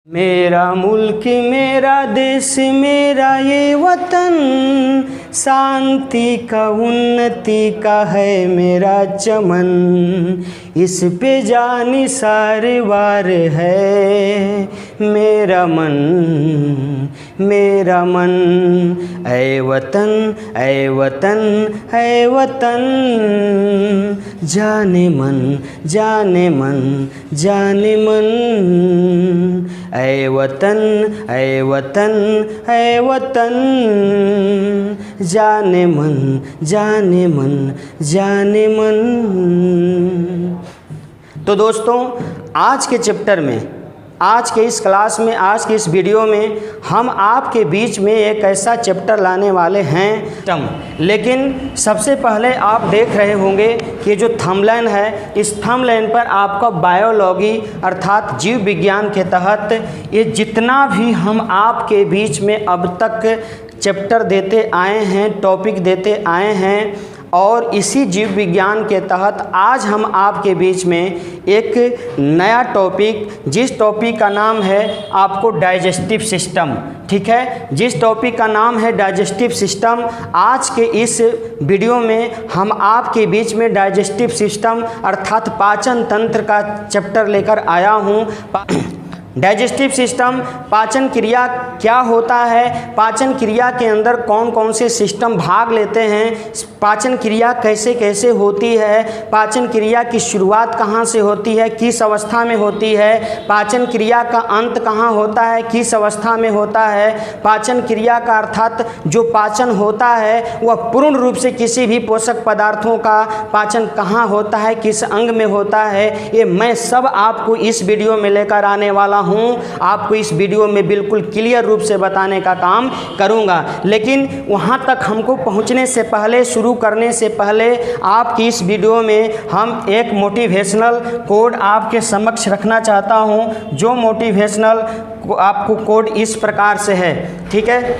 मेरा मुल्क मेरा देश मेरा ये वतन, शांति का उन्नति का है मेरा चमन, इस पे जानी सारे वार है मेरा मन, मेरा मन। ऐ वतन ऐ वतन ऐ वतन, जाने मन जाने मन जाने मन। ऐ वतन ऐ वतन ऐ वतन, जाने मन जाने मन जाने मन। तो दोस्तों, आज के चैप्टर में, आज के इस क्लास में, आज के इस वीडियो में हम आपके बीच में एक ऐसा चैप्टर लाने वाले हैं। लेकिन सबसे पहले आप देख रहे होंगे कि जो थंबनेल है, इस थंबनेल पर आपका बायोलॉजी अर्थात जीव विज्ञान के तहत ये जितना भी हम आपके बीच में अब तक चैप्टर देते आए हैं, टॉपिक देते आए हैं, और इसी जीव विज्ञान के तहत आज हम आपके बीच में एक नया टॉपिक, जिस टॉपिक का नाम है आपको डाइजेस्टिव सिस्टम, ठीक है, जिस टॉपिक का नाम है डाइजेस्टिव सिस्टम। आज के इस वीडियो में हम आपके बीच में डाइजेस्टिव सिस्टम अर्थात पाचन तंत्र का चैप्टर लेकर आया हूँ। डाइजेस्टिव सिस्टम, पाचन क्रिया क्या होता है, पाचन क्रिया के अंदर कौन कौन से सिस्टम भाग लेते हैं, पाचन क्रिया कैसे कैसे होती है, पाचन क्रिया की शुरुआत कहाँ से होती है, किस अवस्था में होती है, पाचन क्रिया का अंत कहाँ होता है, किस अवस्था में होता है, पाचन क्रिया का अर्थात जो पाचन होता है वह पूर्ण रूप से किसी भी पोषक पदार्थों का पाचन कहाँ होता है, किस अंग में होता है, ये मैं सब आपको इस वीडियो में लेकर आने वाला हूं। आपको इस वीडियो में बिल्कुल क्लियर रूप से बताने का काम करूंगा। लेकिन वहां तक हमको पहुंचने से पहले, शुरू करने से पहले, आपकी इस वीडियो में हम एक मोटिवेशनल कोड आपके समक्ष रखना चाहता हूं। जो मोटिवेशनल आपको कोड इस प्रकार से है, ठीक है,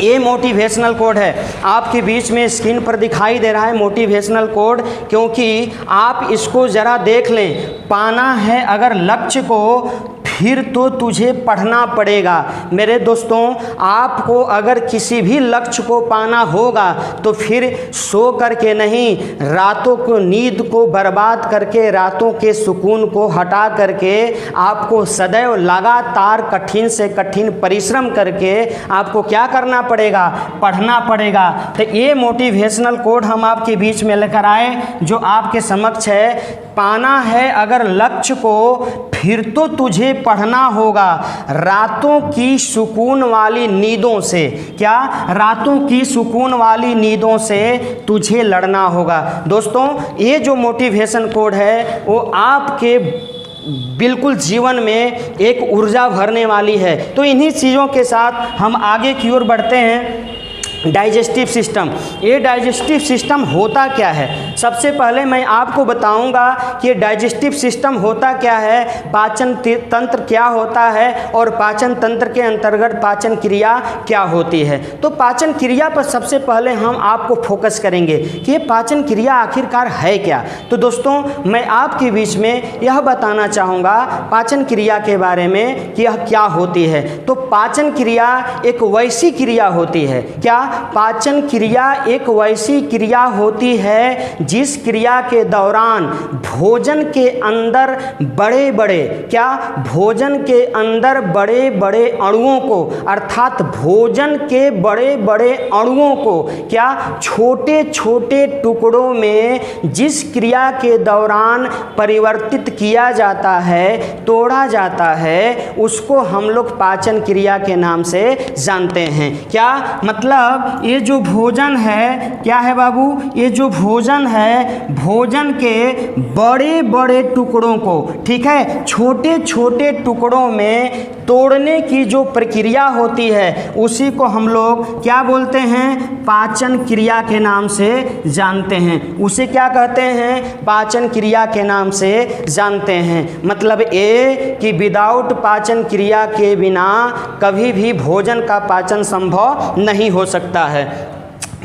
ये मोटिवेशनल कोड है, आपके बीच में स्क्रीन पर दिखाई दे रहा है मोटिवेशनल कोड, क्योंकि आप इसको ज़रा देख लें। पाना है अगर लक्ष्य को, फिर तो तुझे पढ़ना पड़ेगा। मेरे दोस्तों, आपको अगर किसी भी लक्ष्य को पाना होगा तो फिर सो करके नहीं, रातों को, नींद को बर्बाद करके, रातों के सुकून को हटा करके आपको सदैव लगातार कठिन से कठिन परिश्रम करके आपको क्या करना पड़ेगा, पढ़ना पड़ेगा। तो ये मोटिवेशनल कोड हम आपके बीच में लेकर आए, जो आपके समक्ष है। पाना है अगर लक्ष्य को, फिर तो तुझे पढ़ना होगा, रातों की सुकून वाली नींदों से। क्या? रातों की सुकून वाली नींदों से तुझे लड़ना होगा। दोस्तों, ये जो मोटिवेशन कोड है वो आपके बिल्कुल जीवन में एक ऊर्जा भरने वाली है। तो इन्हीं चीज़ों के साथ हम आगे की ओर बढ़ते हैं। डाइजेस्टिव सिस्टम, ये डाइजेस्टिव सिस्टम होता क्या है? सबसे पहले मैं आपको बताऊंगा कि डाइजेस्टिव सिस्टम होता क्या है, पाचन तंत्र क्या होता है, और पाचन तंत्र के अंतर्गत पाचन क्रिया क्या होती है। तो पाचन क्रिया पर सबसे पहले हम आपको फोकस करेंगे कि ये पाचन क्रिया आखिरकार है क्या। तो दोस्तों, मैं आपके बीच में यह बताना चाहूँगा पाचन क्रिया के बारे में कि यह क्या होती है। तो पाचन क्रिया एक वैसी क्रिया होती है। क्या? पाचन क्रिया एक वैसी क्रिया होती है जिस क्रिया के दौरान भोजन के अंदर बड़े बड़े, क्या, भोजन के अंदर बड़े बड़े अणुओं को, अर्थात भोजन के बड़े बड़े अणुओं को क्या, छोटे छोटे टुकड़ों में जिस क्रिया के दौरान परिवर्तित किया जाता है, तोड़ा जाता है, उसको हम लोग पाचन क्रिया के नाम से जानते हैं। क्या मतलब? ये जो भोजन है, क्या है बाबू, ये जो भोजन है, भोजन के बड़े बड़े टुकड़ों को, ठीक है, छोटे छोटे टुकड़ों में तोड़ने की जो प्रक्रिया होती है, उसी को हम लोग क्या बोलते हैं, पाचन क्रिया के नाम से जानते हैं। उसे क्या कहते हैं? पाचन क्रिया के नाम से जानते हैं। मतलब ये कि विदाउट पाचन क्रिया के बिना कभी भी भोजन का पाचन संभव नहीं हो सकता है।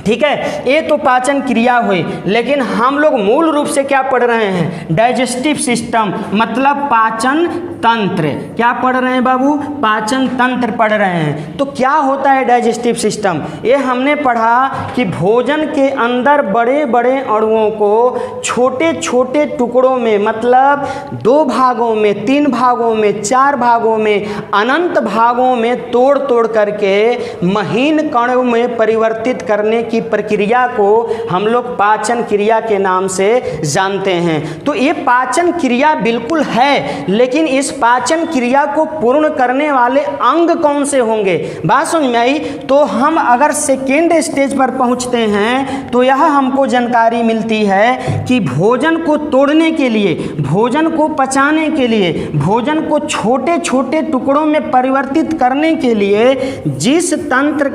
ठीक है, ये तो पाचन क्रिया हुई, लेकिन हम लोग मूल रूप से क्या पढ़ रहे हैं? डाइजेस्टिव सिस्टम, मतलब पाचन तंत्र। क्या पढ़ रहे हैं बाबू? पाचन तंत्र पढ़ रहे हैं। तो क्या होता है डाइजेस्टिव सिस्टम? ये हमने पढ़ा कि भोजन के अंदर बड़े बड़े अणुओं को छोटे छोटे टुकड़ों में, मतलब 2 भागों में, 3 भागों में, 4 भागों में, अनंत भागों में तोड़ तोड़ करके महीन कणों में परिवर्तित करने की प्रक्रिया को हम लोग पाचन क्रिया के नाम से जानते हैं। तो ये पाचन क्रिया बिल्कुल है, लेकिन इस पाचन क्रिया को पूर्ण करने वाले अंग कौन से होंगे? बात समझ में आई? तो हम अगर सेकेंड स्टेज पर पहुंचते हैं तो यह हमको जानकारी मिलती है कि भोजन को तोड़ने के लिए, भोजन को पचाने के लिए, भोजन को छोटे छोटे टुकड़ों में परिवर्तित करने के लिए जिस तंत्र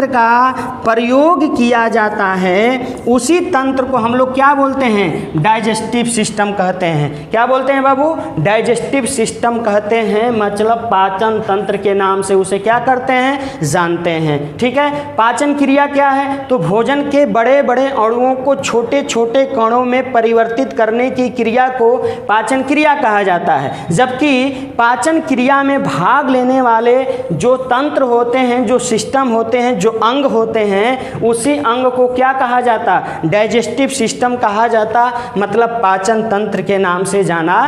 का प्रयोग किया जाता है, उसी तंत्र को हम लोग क्या बोलते हैं? डाइजेस्टिव सिस्टम कहते हैं। क्या बोलते हैं बाबू? डाइजेस्टिव सिस्टम कहते हैं, मतलब पाचन तंत्र के नाम से उसे क्या करते हैं? जानते हैं। ठीक है, पाचन क्रिया क्या है? तो भोजन के बड़े बड़े अणुओं को छोटे छोटे कणों में परिवर्तित करने की क्रिया को पाचन क्रिया कहा जाता है। जबकि पाचन क्रिया में भाग लेने वाले जो तंत्र होते हैं, जो सिस्टम होते हैं, जो अंग होते हैं, उसी अंग को क्या कहा जाता? डाइजेस्टिव सिस्टम कहा जाता, मतलब पाचन तंत्र के नाम से जाना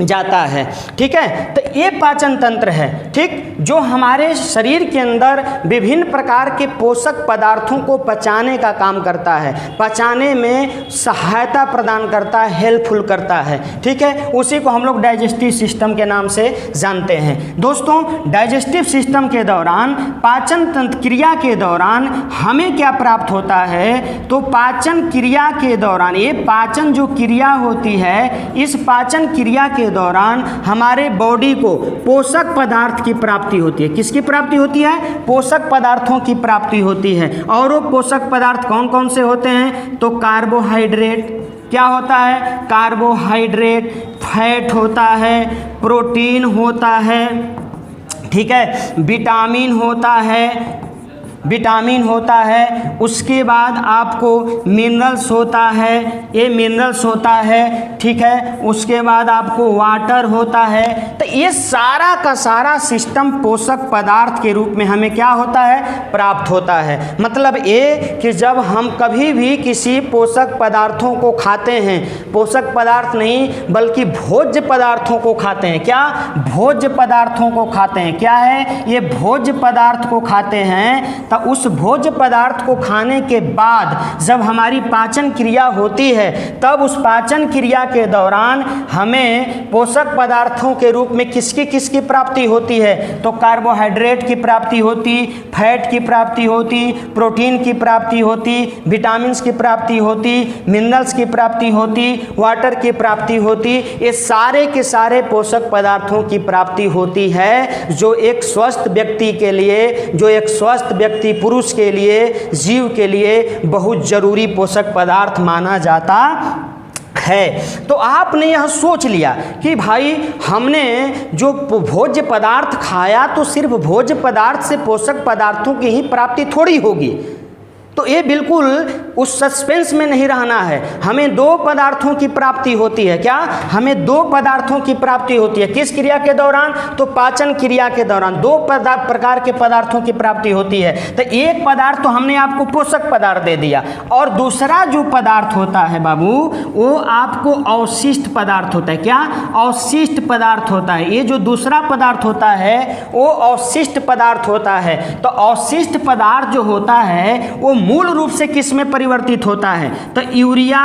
जाता है। ठीक है, तो ये पाचन तंत्र है, ठीक, जो हमारे शरीर के अंदर विभिन्न प्रकार के पोषक पदार्थों को पचाने का काम करता है, पचाने में सहायता प्रदान करता है, हेल्पफुल करता है। ठीक है, उसी को हम लोग डाइजेस्टिव सिस्टम के नाम से जानते हैं। दोस्तों, डाइजेस्टिव सिस्टम के दौरान, पाचन तंत्र क्रिया के दौरान हमें क्या प्राप्त होता है? तो पाचन क्रिया के दौरान, ये पाचन जो क्रिया होती है, इस पाचन क्रिया के दौरान हमारे बॉडी को पोषक पदार्थ की प्राप्ति होती है। किसकी प्राप्ति होती है? पोषक पदार्थों की प्राप्ति होती है। और वो पोषक पदार्थ कौन कौन से होते हैं? तो कार्बोहाइड्रेट, क्या होता है? कार्बोहाइड्रेट, फैट होता है, प्रोटीन होता है, ठीक है, विटामिन होता है, उसके बाद आपको मिनरल्स होता है, ये मिनरल्स होता है, ठीक है, उसके बाद आपको वाटर होता है। तो ये सारा का सारा सिस्टम पोषक पदार्थ के रूप में हमें क्या होता है? प्राप्त होता है। मतलब ये कि जब हम कभी भी किसी पोषक पदार्थों को खाते हैं, पोषक पदार्थ नहीं बल्कि भोज्य पदार्थों को खाते हैं। क्या? भोज्य पदार्थों को खाते हैं। क्या है ये? भोज्य पदार्थ को खाते हैं। तब उस भोज्य पदार्थ को खाने के बाद जब हमारी पाचन क्रिया होती है, तब उस पाचन क्रिया के दौरान हमें पोषक पदार्थों के रूप में किसकी प्राप्ति होती है? तो कार्बोहाइड्रेट की प्राप्ति होती, फैट की प्राप्ति होती, प्रोटीन की प्राप्ति होती, विटामिन की प्राप्ति होती, मिनरल्स की प्राप्ति होती, वाटर की प्राप्ति होती। ये सारे के सारे पोषक पदार्थों की प्राप्ति होती है, जो एक स्वस्थ व्यक्ति के लिए, जो एक स्वस्थ व्यक्ति पुरुष के लिए, जीव के लिए बहुत जरूरी पोषक पदार्थ माना जाता है। तो आपने यह सोच लिया कि भाई हमने जो भोज्य पदार्थ खाया, तो सिर्फ भोज्य पदार्थ से पोषक पदार्थों की ही प्राप्ति थोड़ी होगी। तो ये बिल्कुल उस सस्पेंस में नहीं रहना है। हमें 2 पदार्थों की प्राप्ति होती है। क्या? हमें 2 पदार्थों की प्राप्ति होती है। किस क्रिया के दौरान? तो पाचन क्रिया के दौरान 2 प्रकार के पदार्थों की प्राप्ति होती है। तो एक पदार्थ तो हमने आपको पोषक पदार्थ दे दिया, और दूसरा जो पदार्थ होता है बाबू, वो आपको अवशिष्ट पदार्थ होता है। क्या? अवशिष्ट पदार्थ होता है। ये जो दूसरा पदार्थ होता है वो अवशिष्ट पदार्थ होता है। तो अवशिष्ट पदार्थ जो होता है वो मूल रूप से किस में परिवर्तित होता है? तो यूरिया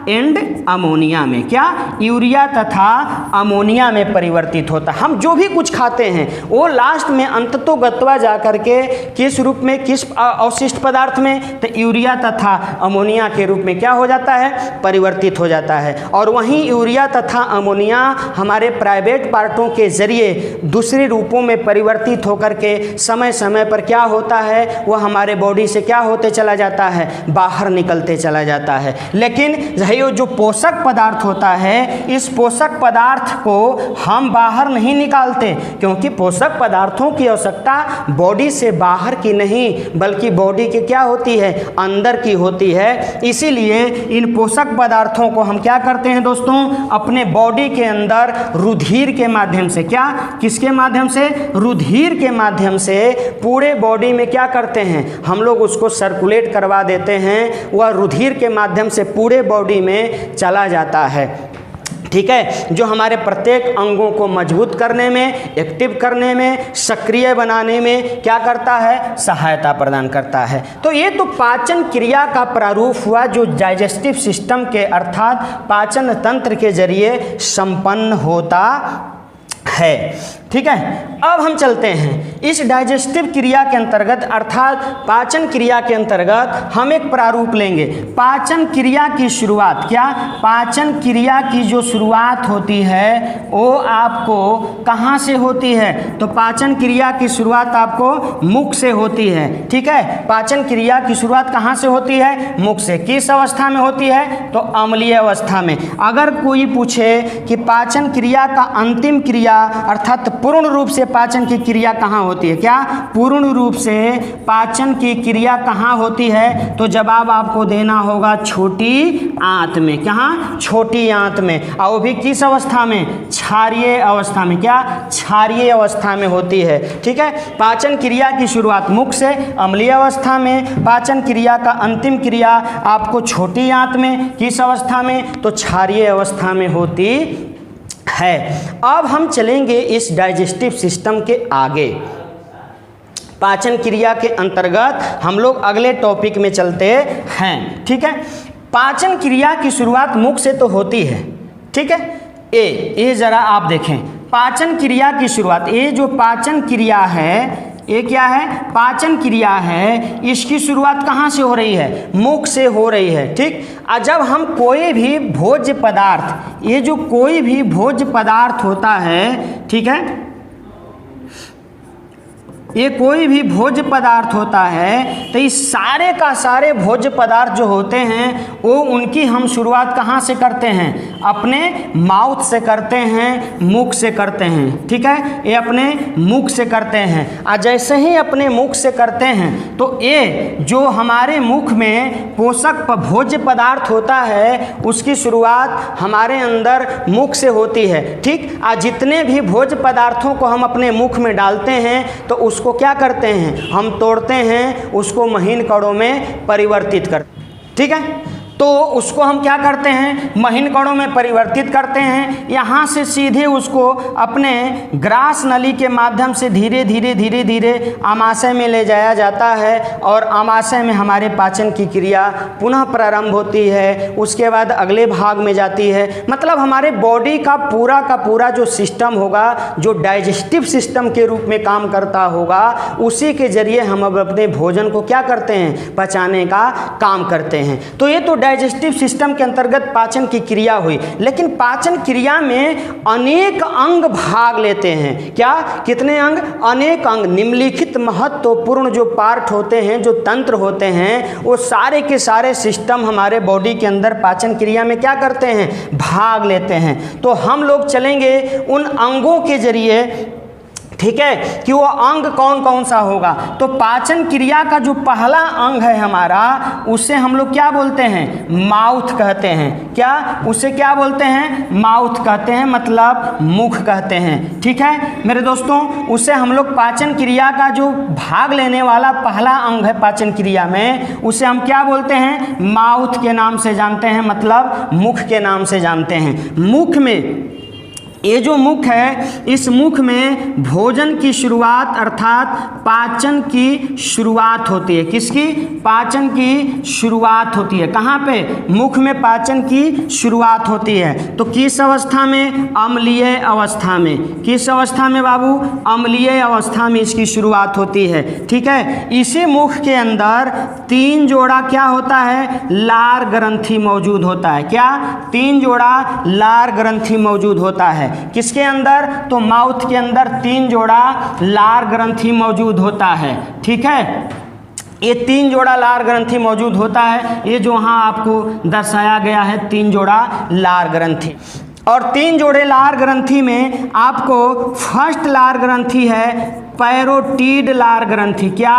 एंड अमोनिया में। क्या? यूरिया तथा अमोनिया में परिवर्तित होता है। हम जो भी कुछ खाते हैं वो लास्ट में अंततोगत्वा जाकर के किस रूप में, किस अवशिष्ट पदार्थ में? तो यूरिया तथा अमोनिया के रूप में क्या हो जाता है? परिवर्तित हो जाता है। और वहीं यूरिया तथा अमोनिया हमारे प्राइवेट पार्टों के जरिए दूसरे रूपों में परिवर्तित होकर के समय समय पर क्या होता है? वह हमारे बॉडी से क्या होते चला चला जाता है, बाहर निकलते चला जाता है। लेकिन ये जो पोषक पदार्थ होता है, इस पोषक पदार्थ को हम बाहर नहीं निकालते, क्योंकि पोषक पदार्थों की आवश्यकता बॉडी से बाहर की नहीं बल्कि बॉडी की क्या होती है, अंदर की होती है। इसीलिए इन पोषक पदार्थों को हम क्या करते हैं दोस्तों, अपने बॉडी के अंदर रुधिर के माध्यम से, क्या किसके माध्यम से, रुधिर के माध्यम से पूरे बॉडी में क्या करते हैं, हम लोग उसको सर्कुलेट करवा देते हैं। वह रुधिर के माध्यम से पूरे बॉडी में चला जाता है, ठीक है, जो हमारे प्रत्येक अंगों को मजबूत करने में, एक्टिव करने में, सक्रिय बनाने में क्या करता है, सहायता प्रदान करता है। तो ये तो पाचन क्रिया का प्रारूप हुआ जो डाइजेस्टिव सिस्टम के अर्थात पाचन तंत्र के जरिए संपन्न होता है, ठीक है। अब हम चलते हैं इस डाइजेस्टिव क्रिया के अंतर्गत अर्थात पाचन क्रिया के अंतर्गत हम एक प्रारूप लेंगे। पाचन क्रिया की शुरुआत, क्या पाचन क्रिया की जो शुरुआत होती है वो आपको कहाँ से होती है, तो पाचन क्रिया की शुरुआत आपको मुख से होती है, ठीक है। पाचन क्रिया की शुरुआत कहाँ से होती है, मुख से। किस अवस्था में होती है, तो अम्लीय अवस्था में। अगर कोई पूछे कि पाचन क्रिया का अंतिम क्रिया अर्थात पूर्ण रूप से पाचन की क्रिया कहाँ होती है, क्या पूर्ण रूप से पाचन की क्रिया कहाँ होती है, तो जवाब आपको देना होगा छोटी आंत में। कहाँ, छोटी आंत में। और वो भी किस अवस्था में, क्षारीय अवस्था में। क्या, क्षारीय अवस्था में होती है, ठीक है। पाचन क्रिया की शुरुआत मुख से, अम्लीय अवस्था में। पाचन क्रिया का अंतिम क्रिया आपको छोटी आंत में, किस अवस्था में, तो क्षारीय अवस्था में होती है। अब हम चलेंगे इस डाइजेस्टिव सिस्टम के आगे। पाचन क्रिया के अंतर्गत हम लोग अगले टॉपिक में चलते हैं, ठीक है। पाचन क्रिया की शुरुआत मुख से तो होती है, ठीक है। ये जरा आप देखें, पाचन क्रिया की शुरुआत, ये जो पाचन क्रिया है ये क्या है, पाचन क्रिया है, इसकी शुरुआत कहाँ से हो रही है, मुख से हो रही है, ठीक। जब हम कोई भी भोज्य पदार्थ, ये जो कोई भी भोज्य पदार्थ होता है, ठीक है, ये कोई भी भोज्य पदार्थ होता है तो इस सारे का सारे भोज्य पदार्थ जो होते हैं वो उनकी हम शुरुआत कहाँ से करते हैं, अपने माउथ से करते हैं, मुख से करते हैं, ठीक है। ये अपने मुख से करते हैं। और जैसे ही अपने मुख से करते हैं तो ये जो हमारे मुख में पोषक भोज्य पदार्थ होता है उसकी शुरुआत हमारे अंदर मुख से होती है, ठीक। और जितने भी भोज्य पदार्थों को हम अपने मुख में डालते हैं तो उसको क्या करते हैं, हम तोड़ते हैं, उसको महीन कणों में परिवर्तित करते हैं, ठीक है। तो उसको हम क्या करते हैं, महीन कणों में परिवर्तित करते हैं। यहाँ से सीधे उसको अपने ग्रास नली के माध्यम से धीरे धीरे धीरे धीरे आमाशय में ले जाया जाता है और आमाशय में हमारे पाचन की क्रिया पुनः प्रारंभ होती है। उसके बाद अगले भाग में जाती है। मतलब हमारे बॉडी का पूरा जो सिस्टम होगा, जो डाइजेस्टिव सिस्टम के रूप में काम करता होगा, उसी के जरिए हम अब अपने भोजन को क्या करते हैं, पचाने का काम करते हैं। तो ये तो डाइजेस्टिव सिस्टम के अंतर्गत पाचन की क्रिया हुई। लेकिन पाचन क्रिया में अनेक अंग भाग लेते हैं। क्या, कितने अंग, अनेक अंग। निम्नलिखित महत्वपूर्ण जो पार्ट होते हैं, जो तंत्र होते हैं, वो सारे के सारे सिस्टम हमारे बॉडी के अंदर पाचन क्रिया में क्या करते हैं, भाग लेते हैं। तो हम लोग चलेंगे उन अंगों के जरिए, ठीक है, कि वो अंग कौन कौन सा होगा। तो पाचन क्रिया का जो पहला अंग है हमारा, उसे हम लोग क्या बोलते हैं, माउथ कहते हैं। क्या, उसे क्या बोलते हैं, माउथ कहते हैं, मतलब मुख कहते हैं, ठीक है मेरे दोस्तों। उसे हम लोग पाचन क्रिया का जो भाग लेने वाला पहला अंग है पाचन क्रिया में, उसे हम क्या बोलते हैं, माउथ के नाम से जानते हैं, मतलब मुख के नाम से जानते हैं। मुख में, ये जो मुख है, इस मुख में भोजन की शुरुआत अर्थात पाचन की शुरुआत होती है। किसकी, पाचन की शुरुआत होती है। कहाँ पे, मुख में पाचन की शुरुआत होती है। तो किस अवस्था में, अम्लीय अवस्था में। किस अवस्था में बाबू, अम्लीय अवस्था में इसकी शुरुआत होती है, ठीक है। इसी मुख के अंदर 3 जोड़ा क्या होता है, लार ग्रंथि मौजूद होता है। क्या, 3 जोड़ा लार ग्रंथि मौजूद होता है। किसके अंदर, तो माउथ के अंदर 3 जोड़ा लार ग्रंथि मौजूद होता है, ठीक है। ये 3 जोड़ा लार ग्रंथि मौजूद होता है। ये जो यहाँ आपको दर्शाया गया है 3 जोड़ा लार ग्रंथि। और 3 जोड़े लार ग्रंथि में आपको फर्स्ट लार ग्रंथि है पैरोटीड लार ग्रंथि। क्या?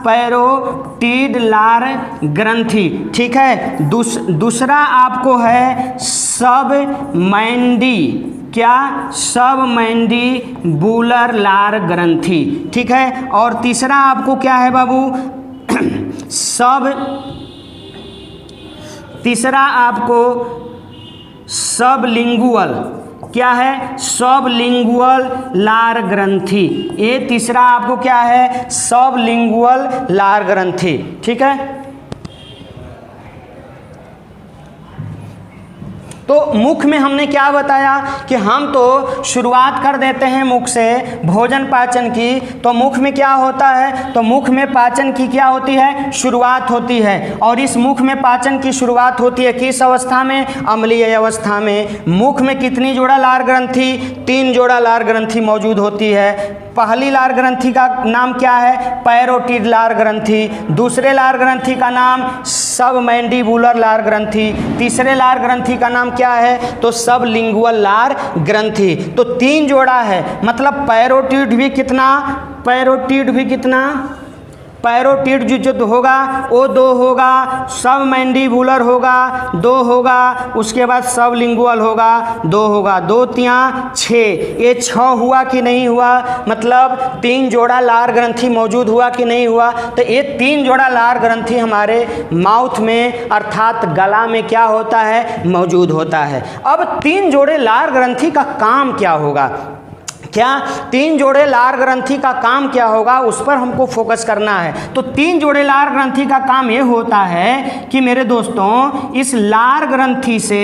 पैरोटीड लार ग्रंथि। ठीक है। दूसरा आपको है सब मैंडी। क्या? सब मैंडिबुलर लार ग्रंथि। ठीक है। और तीसरा आपको क्या है बाबू? तीसरा आपको सबलिंगुअल। क्या है? सबलिंगुअल लार ग्रंथि। ये तीसरा आपको क्या है? सबलिंगुअल लार ग्रंथि। ठीक है। तो मुख में हमने क्या बताया कि हम तो शुरुआत कर देते हैं मुख से भोजन पाचन की। तो मुख में क्या होता है? तो मुख में पाचन की क्या होती है? शुरुआत होती है। और इस मुख में पाचन की शुरुआत होती है किस अवस्था में? अम्लीय अवस्था में। मुख में कितनी जोड़ा लार ग्रंथि? 3 जोड़ा लार ग्रंथि मौजूद होती है। पहली लार ग्रंथि का नाम क्या है? पैरोटीड लार ग्रंथि। दूसरे लार ग्रंथि का नाम सबमैंडिबुलर लार ग्रंथि। तीसरे लार ग्रंथि का नाम क्या है? तो सबलिंगुअल लार ग्रंथि। तो 3 जोड़ा है, मतलब पैरोटीड भी कितना? पैरोटीड जो होगा वो 2 होगा, सबमैंडिबुलर होगा 2 होगा, उसके बाद सबलिंगुअल होगा 2 होगा। 2 तियां 6, ये 6 हुआ कि नहीं हुआ? मतलब 3 जोड़ा लार ग्रंथि मौजूद हुआ कि नहीं हुआ? तो ये 3 जोड़ा लार ग्रंथि हमारे माउथ में अर्थात गला में क्या होता है? मौजूद होता है। अब 3 जोड़े लार ग्रंथि का काम क्या होगा? क्या 3 जोड़े लार ग्रंथि का काम क्या होगा, उस पर हमको फोकस करना है। तो 3 जोड़े लार ग्रंथि का काम ये होता है कि मेरे दोस्तों इस लार ग्रंथि से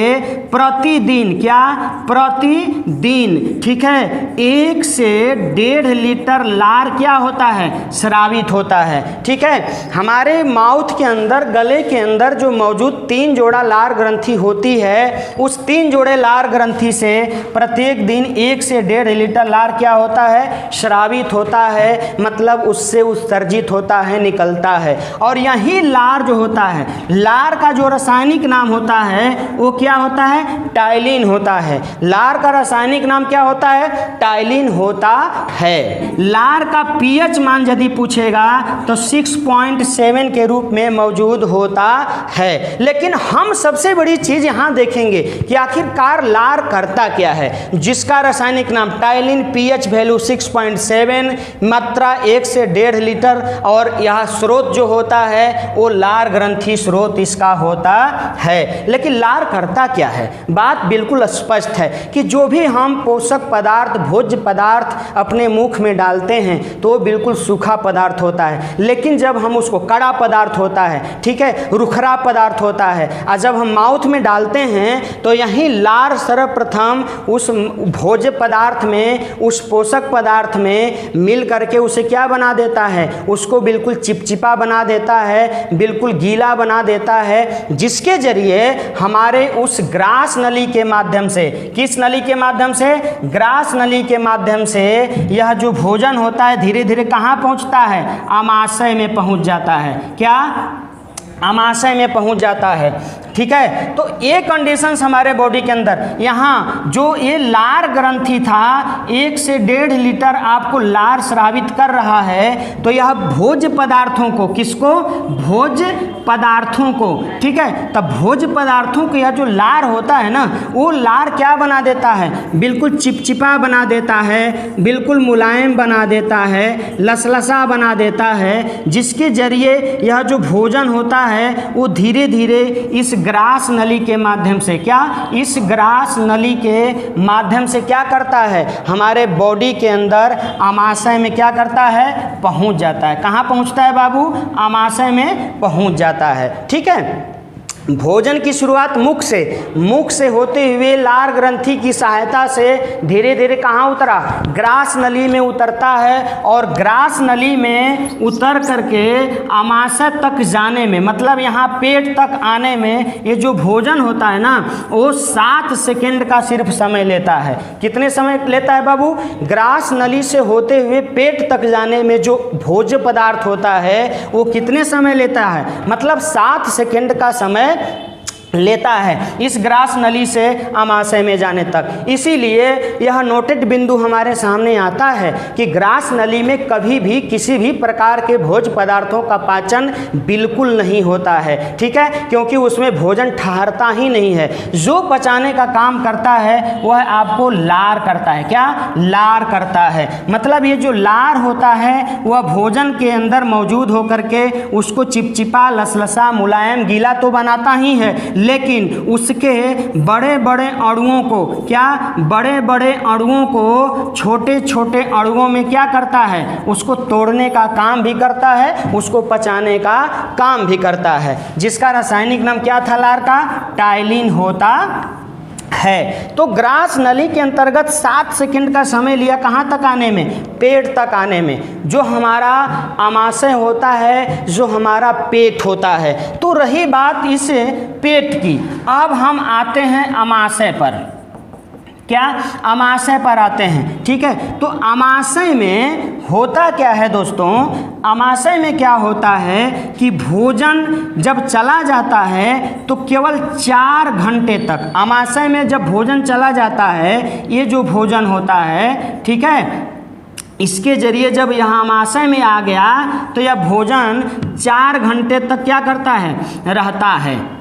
प्रतिदिन, क्या? प्रतिदिन, ठीक है, 1 से 1.5 लीटर लार क्या होता है? स्रावित होता है। ठीक है। हमारे माउथ के अंदर, गले के अंदर जो मौजूद 3 जोड़ा लार ग्रंथि होती है, उस 3 जोड़े लार ग्रंथि से प्रत्येक दिन 1 से 1.5 लीटर लार क्या होता है? श्रावित होता है, मतलब उससे उत्सर्जित होता है, निकलता है। और यही लार जो होता है, लार का जो रासायनिक नाम होता है वो क्या होता है? टाइलिन होता है। लार का रासायनिक नाम क्या होता है? टाइलिन होता है। लार का पीएच मान यदि पूछेगा तो 6.7 के रूप में मौजूद होता है। लेकिन हम सबसे बड़ी चीज यहां देखेंगे कि आखिरकार लार करता क्या है, जिसका रासायनिक नाम टाइलिन, पीएच वैल्यू 6.7, मात्रा 1 से 1.5 लीटर। और यह स्रोत जो होता है वो लार ग्रंथि स्रोत इसका होता है। लेकिन लार करता क्या है? बात बिल्कुल स्पष्ट है कि जो भी हम पोषक पदार्थ, भोज्य पदार्थ अपने मुख में डालते हैं तो वो बिल्कुल सूखा पदार्थ होता है। लेकिन जब हम उसको, कड़ा पदार्थ होता है, ठीक है, रुखरा पदार्थ होता है, और जब हम माउथ में डालते हैं तो यही लार सर्वप्रथम उस भोज्य पदार्थ में, उस पोषक पदार्थ में मिल करके उसे क्या बना देता है? उसको बिल्कुल चिपचिपा बना देता है, बिल्कुल गीला बना देता है, जिसके जरिए हमारे उस ग्रास नली के माध्यम से, किस नली के माध्यम से? ग्रास नली के माध्यम से यह जो भोजन होता है धीरे धीरे कहाँ पहुँचता है? आमाशय में पहुँच जाता है। क्या? आमाशय में पहुंच जाता है। ठीक है। तो ये कंडीशंस हमारे बॉडी के अंदर, यहाँ जो ये लार ग्रंथि था 1 से 1.5 लीटर आपको लार स्रावित कर रहा है, तो यह भोज्य पदार्थों को, किसको? भोज्य पदार्थों को। ठीक है। तब भोज्य पदार्थों को यह जो लार होता है ना, वो लार क्या बना देता है? बिल्कुल चिपचिपा बना देता है, बिल्कुल मुलायम बना देता है, लसलसा बना देता है, जिसके जरिए यह जो भोजन होता है वो धीरे धीरे इस ग्रास नली के माध्यम से, क्या? इस ग्रास नली के माध्यम से क्या करता है? हमारे बॉडी के अंदर आमाशय में क्या करता है? पहुंच जाता है। कहाँ पहुंचता है बाबू? आमाशय में पहुंच जाता है। ठीक है। भोजन की शुरुआत मुख से होते हुए लार ग्रंथि की सहायता से धीरे धीरे कहाँ उतरा, ग्रास नली में उतरता है, और ग्रास नली में उतर करके आमाशय तक जाने में, मतलब यहाँ पेट तक आने में ये जो भोजन होता है ना, वो 7 सेकेंड का सिर्फ समय लेता है। कितने समय लेता है बाबू? ग्रास नली से होते हुए पेट तक जाने में जो भोज्य पदार्थ होता है वो कितने समय लेता है? मतलब 7 सेकेंड का समय लेता है इस ग्रास नली से आमाशय में जाने तक। इसीलिए यह नोटेड बिंदु हमारे सामने आता है कि ग्रास नली में कभी भी किसी भी प्रकार के भोज्य पदार्थों का पाचन बिल्कुल नहीं होता है, ठीक है, क्योंकि उसमें भोजन ठहरता ही नहीं है। जो पचाने का काम करता है वह आपको लार करता है। क्या? लार करता है। मतलब ये जो लार होता है वह भोजन के अंदर मौजूद होकर के उसको चिपचिपा, लसलसा, मुलायम, गीला तो बनाता ही है, लेकिन उसके बड़े बड़े अणुओं को, क्या, बड़े बड़े अणुओं को छोटे छोटे अणुओं में क्या करता है? उसको तोड़ने का काम भी करता है, उसको पचाने का काम भी करता है, जिसका रासायनिक नाम क्या था लार का? टाइलिन होता है। तो ग्रास नली के अंतर्गत 7 सेकंड का समय लिया कहाँ तक आने में? पेट तक आने में। जो हमारा आमाशय होता है, जो हमारा पेट होता है। तो रही बात इस पेट की, अब हम आते हैं अमाशय पर। क्या? अमाशय पर आते हैं, ठीक है। तो अमाशय में होता क्या है दोस्तों? अमाशय में क्या होता है कि भोजन जब चला जाता है तो केवल 4 घंटे तक, अमाशय में जब भोजन चला जाता है, ये जो भोजन होता है, ठीक है, इसके जरिए जब यहाँ अमाशय में आ गया तो यह भोजन 4 घंटे तक क्या करता है? रहता है।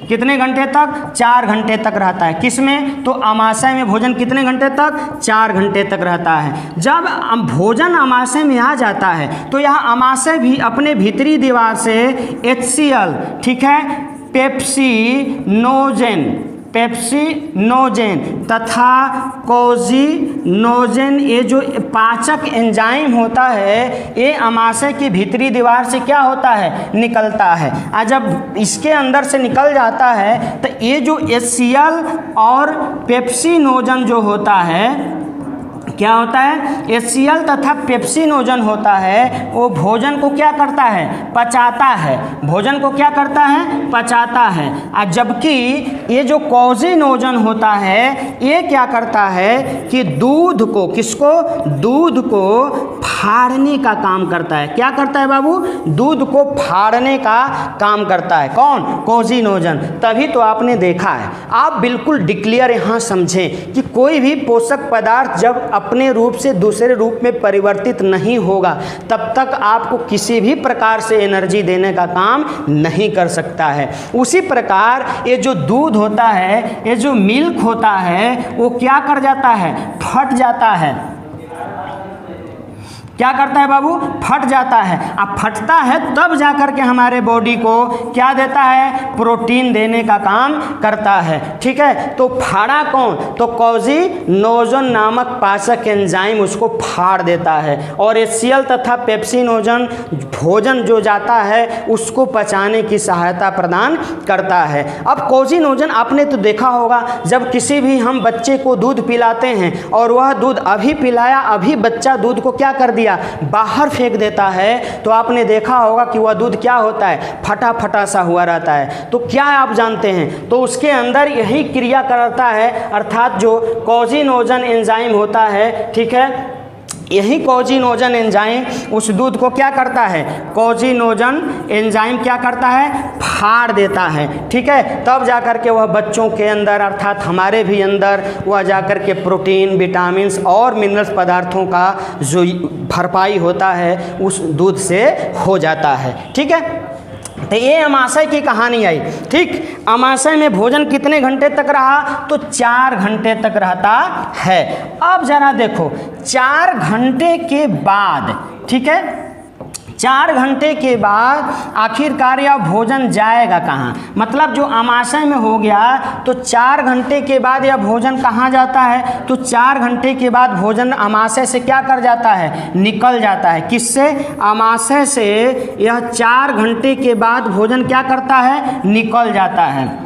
कितने घंटे तक? 4 घंटे तक रहता है। किसमें? तो अमाशय में भोजन कितने घंटे तक? 4 घंटे तक रहता है। जब भोजन अमाशय में आ जाता है तो यह अमाशय भी अपने भीतरी दीवार से HCl, ठीक है, पेप्सिनोजेन तथा कोजिनोजेन, ये जो पाचक एंजाइम होता है, ये अमाशय की भीतरी दीवार से क्या होता है? निकलता है। और जब इसके अंदर से निकल जाता है तो ये जो HCl और पेप्सिनोजन जो होता है, क्या होता है? HCl तथा पेप्सिनोजन होता है, वो भोजन को क्या करता है? पचाता है। भोजन को क्या करता है? पचाता है। और जबकि ये जो कोजिनोजन होता है, ये क्या करता है कि दूध को, किसको? दूध को फाड़ने का काम करता है। क्या करता है बाबू? दूध को फाड़ने का काम करता है। कौन? कोजिनोजन। तभी तो आपने देखा है, आप बिल्कुल डिक्लेयर यहाँ समझें कि कोई भी पोषक पदार्थ जब अपने रूप से दूसरे रूप में परिवर्तित नहीं होगा तब तक आपको किसी भी प्रकार से एनर्जी देने का काम नहीं कर सकता है। उसी प्रकार ये जो दूध होता है, ये जो मिल्क होता है, वो क्या कर जाता है? फट जाता है। क्या करता है बाबू? फट जाता है। अब फटता है तब जाकर के हमारे बॉडी को क्या देता है? प्रोटीन देने का काम करता है, ठीक है। तो फाड़ा कौन? तो कोजिनोजन नामक पाचक एंजाइम उसको फाड़ देता है, और HCl तथा पेप्सिनोजन भोजन जो जाता है उसको पचाने की सहायता प्रदान करता है। अब कोजिनोजन आपने तो देखा होगा, जब किसी भी हम बच्चे को दूध पिलाते हैं और वह दूध अभी पिलाया, अभी बच्चा दूध को क्या कर दिया? बाहर फेंक देता है, तो आपने देखा होगा कि वह दूध क्या होता है? फटा फटा सा हुआ रहता है। तो क्या आप जानते हैं? तो उसके अंदर यही क्रिया करता है, अर्थात जो कोजिनोजन एंजाइम होता है, ठीक है, यही कोजिनोजन एंजाइम उस दूध को क्या करता है? कोजिनोजन एंजाइम क्या करता है? फाड़ देता है, ठीक है। तब जाकर के वह बच्चों के अंदर, अर्थात हमारे भी अंदर, वह जाकर के प्रोटीन, विटामिन्स और मिनरल्स पदार्थों का जो भरपाई होता है उस दूध से हो जाता है, ठीक है। तो ये अमाशय की कहानी आई, ठीक। अमाशय में भोजन कितने घंटे तक रहा? तो 4 घंटे तक रहता है। अब जरा देखो, 4 घंटे के बाद, ठीक है, 4 घंटे के बाद आखिरकार यह भोजन जाएगा कहाँ? मतलब जो अमाशय में हो गया तो 4 घंटे के बाद यह भोजन कहाँ जाता है? तो 4 घंटे के बाद भोजन अमाशय से क्या कर जाता है? निकल जाता है। किससे? अमाशय से यह 4 घंटे के बाद भोजन क्या करता है? निकल जाता है।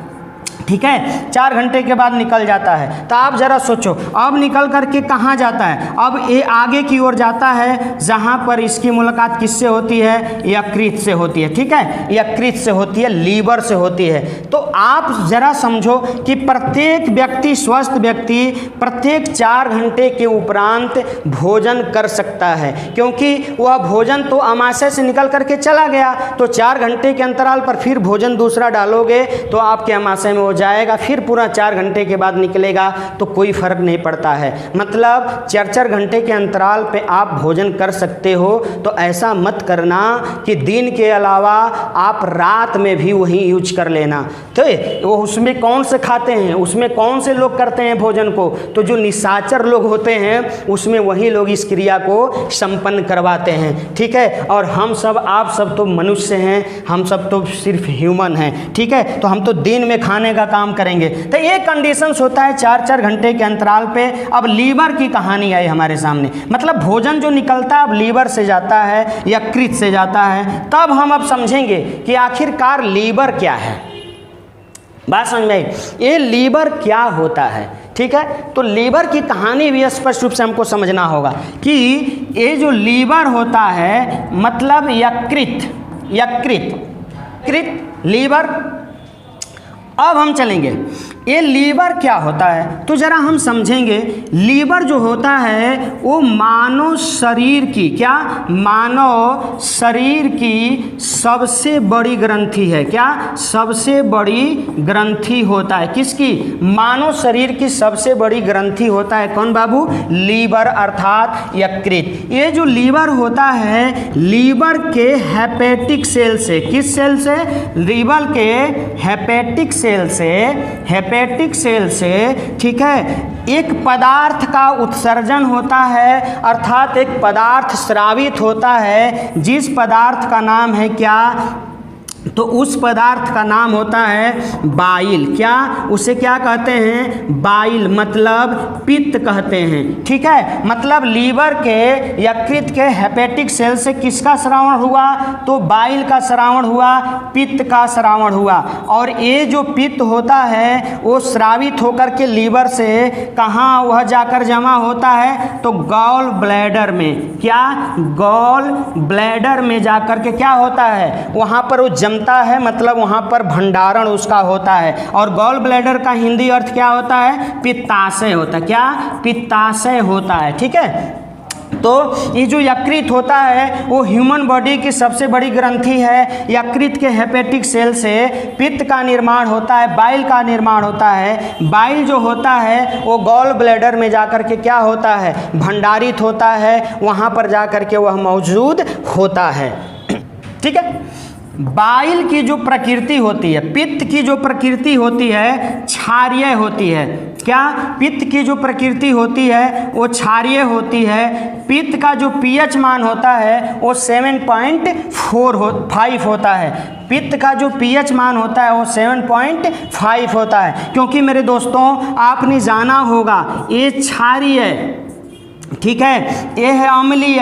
ठीक है, 4 घंटे के बाद निकल जाता है। तो आप जरा सोचो, अब निकल करके कहाँ जाता है? अब ये आगे की ओर जाता है जहाँ पर इसकी मुलाकात किससे होती है? यकृत से होती है। ठीक है, यकृत से होती है, लीवर से होती है। तो आप जरा समझो कि प्रत्येक व्यक्ति, स्वस्थ व्यक्ति प्रत्येक 4 घंटे के उपरांत भोजन कर सकता है, क्योंकि वह भोजन तो अमाशय से निकल करके चला गया, तो 4 घंटे के अंतराल पर फिर भोजन दूसरा डालोगे तो आपके अमाशय में हो जाएगा, फिर पूरा 4 घंटे के बाद निकलेगा, तो कोई फर्क नहीं पड़ता है। मतलब 4-4 घंटे के अंतराल पे आप भोजन कर सकते हो। तो ऐसा मत करना कि दिन के अलावा आप रात में भी वही यूज कर लेना। तो वो उसमें कौन से खाते हैं, उसमें कौन से लोग करते हैं भोजन को? तो जो निशाचर लोग होते हैं उसमें वही लोग इस क्रिया को संपन्न करवाते हैं। ठीक है, और हम सब, आप सब तो मनुष्य हैं, हम सब तो सिर्फ ह्यूमन हैं। ठीक है, तो हम तो दिन में खाने का काम करेंगे। तो ये कंडीशंस होता है 4-4 घंटे के अंतराल पे। अब लीवर की कहानी आई हमारे सामने, मतलब भोजन जो निकलता है अब लीवर से जाता है, यकृत से जाता है। तब हम अब समझेंगे कि आखिरकार लीवर क्या है। बात समझ में आई? ये लीवर क्या होता है? ठीक है, तो लीवर की कहानी भी स्पष्ट रूप से हमको समझना होगा कि ये जो लीवर होता है मतलब यकृत, लीवर। अब हम चलेंगे, ये लीवर क्या होता है तो ज़रा हम समझेंगे। लीवर जो होता है वो मानव शरीर की, क्या? मानव शरीर की सबसे बड़ी ग्रंथि है। क्या? सबसे बड़ी ग्रंथि होता है। किसकी? मानव शरीर की सबसे बड़ी ग्रंथि होता है। कौन बाबू? लीवर, अर्थात यकृत। ये जो लीवर होता है लीवर के हेपेटिक सेल से, किस सेल से? लीवर के हेपेटिक सेल से, ठीक है, एक पदार्थ का उत्सर्जन होता है, अर्थात एक पदार्थ स्रावित होता है, जिस पदार्थ का नाम है क्या? तो उस पदार्थ का नाम होता है बाइल। क्या? उसे क्या कहते हैं? बाइल, मतलब पित्त कहते हैं। ठीक है, मतलब लीवर के, यकृत के हेपेटिक सेल से किसका स्रावण हुआ? तो बाइल का स्रावण हुआ, पित्त का स्रावण हुआ। और ये जो पित्त होता है वो स्रावित होकर के लीवर से कहाँ वह जाकर जमा होता है? तो गॉल ब्लैडर में। क्या? गॉल ब्लैडर में जाकर के क्या होता है? वहाँ पर वो जमता है, मतलब वहाँ पर भंडारण उसका होता है। और गॉल ब्लैडर का हिंदी अर्थ क्या होता है? पित्ताशय होता है। क्या? पित्ताशय होता है। ठीक है, तो ये जो यकृत होता है वो ह्यूमन बॉडी की सबसे बड़ी ग्रंथि है। यकृत के हेपेटिक सेल से पित्त का निर्माण होता है, बाइल का निर्माण होता है। बाइल जो होता है वो गॉल ब्लैडर में जाकर के क्या होता है? भंडारित होता है, वहाँ पर जाकर के वह मौजूद होता है। ठीक है, बाइल की जो प्रकृति होती है, पित्त की जो प्रकृति होती है क्षारीय होती है। क्या? पित्त की जो प्रकृति होती है वो क्षारीय होती है। पित्त का जो पीएच मान होता है वो 7.5 होता है। पित्त का जो पीएच मान होता है वो 7.5 होता है। क्योंकि मेरे दोस्तों आपने जाना होगा ये क्षारीय, ठीक है, ये है अम्लीय,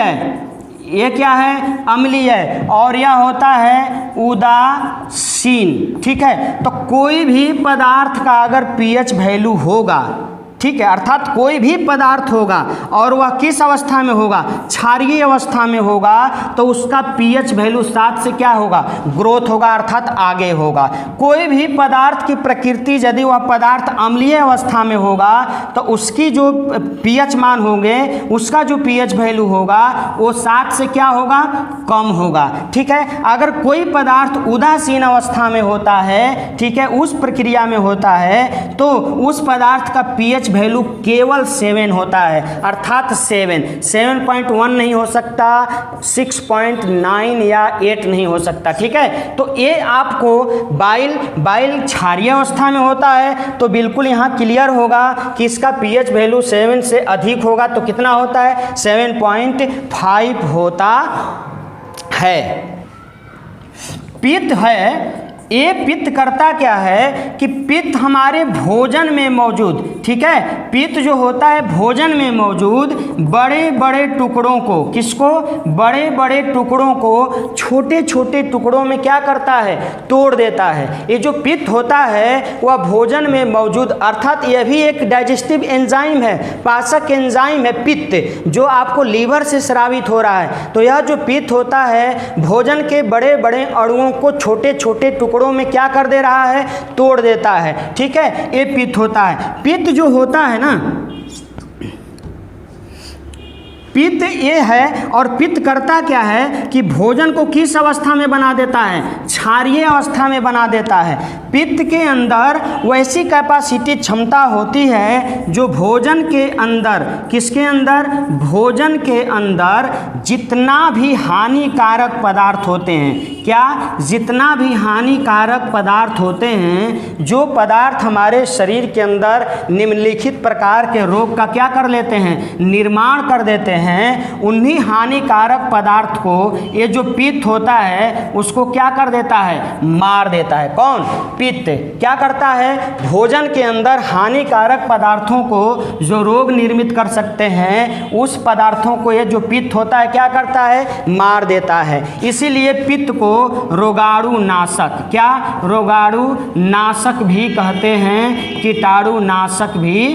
ये क्या है? अम्लीय, और यह होता है उदासीन। ठीक है, तो कोई भी पदार्थ का अगर पीएच वैल्यू होगा, ठीक है, अर्थात कोई भी पदार्थ होगा और वह किस अवस्था में होगा? क्षारीय अवस्था में होगा, तो उसका पीएच वैल्यू 7 से क्या होगा? ग्रोथ होगा, अर्थात आगे होगा। कोई भी पदार्थ की प्रकृति यदि वह पदार्थ अम्लीय अवस्था में होगा तो उसकी जो पीएच मान होंगे, उसका जो पीएच वैल्यू होगा वो 7 से क्या होगा? कम होगा। ठीक है, अगर कोई पदार्थ उदासीन अवस्था में होता है, ठीक है, उस प्रक्रिया में होता है, तो उस पदार्थ का पीएच वैल्यू केवल 7 होता है, अर्थात 7.1 नहीं हो सकता, 6.9 या 8 नहीं हो सकता। ठीक है, तो ये आपको बाइल क्षारीय अवस्था में होता है, तो बिल्कुल यहाँ क्लियर होगा कि इसका पीएच वैल्यू 7 से अधिक होगा, तो कितना होता है? 7.5 होता है। पित्त है, ये पित्त करता क्या है कि पित्त हमारे भोजन में मौजूद, ठीक है, पित्त जो होता है भोजन में मौजूद बड़े बड़े टुकड़ों को, किसको, बड़े बड़े टुकड़ों को छोटे छोटे टुकड़ों में क्या करता है, तोड़ देता है। ये जो पित्त होता है वह भोजन में मौजूद, अर्थात यह भी एक डाइजेस्टिव एंजाइम है, पाचक एंजाइम है पित्त, जो आपको लीवर से स्रावित हो रहा है। तो यह जो पित्त होता है भोजन के बड़े बड़े अणुओं को छोटे छोटे टुकड़ों में क्या कर दे रहा है, तोड़ देता है, ठीक है, ये पित्त होता है। पित्त जो होता है ना, पित्त ये है, और पित्त करता क्या है कि भोजन को किस अवस्था में बना देता है, क्षारीय अवस्था में बना देता है। पित्त के अंदर वैसी कैपेसिटी, क्षमता होती है जो भोजन के अंदर, किसके अंदर, भोजन के अंदर जितना भी हानिकारक पदार्थ होते हैं, क्या, जितना भी हानिकारक पदार्थ होते हैं, जो पदार्थ हमारे शरीर के अंदर निम्नलिखित प्रकार के रोग का क्या कर लेते हैं, निर्माण कर देते हैं, उन्हीं हानिकारक पदार्थ को ये जो पित्त होता है उसको क्या कर देता है, मार देता है। कौन, पित्त क्या करता है, भोजन के अंदर हानिकारक पदार्थों को जो रोग निर्मित कर सकते हैं उस पदार्थों को ये जो पित्त होता है क्या करता है, मार देता है। इसीलिए पित्त को रोगाणु नाशक, क्या, रोगाणु नाशक भी कहते हैं, कीटाणु नाशक भी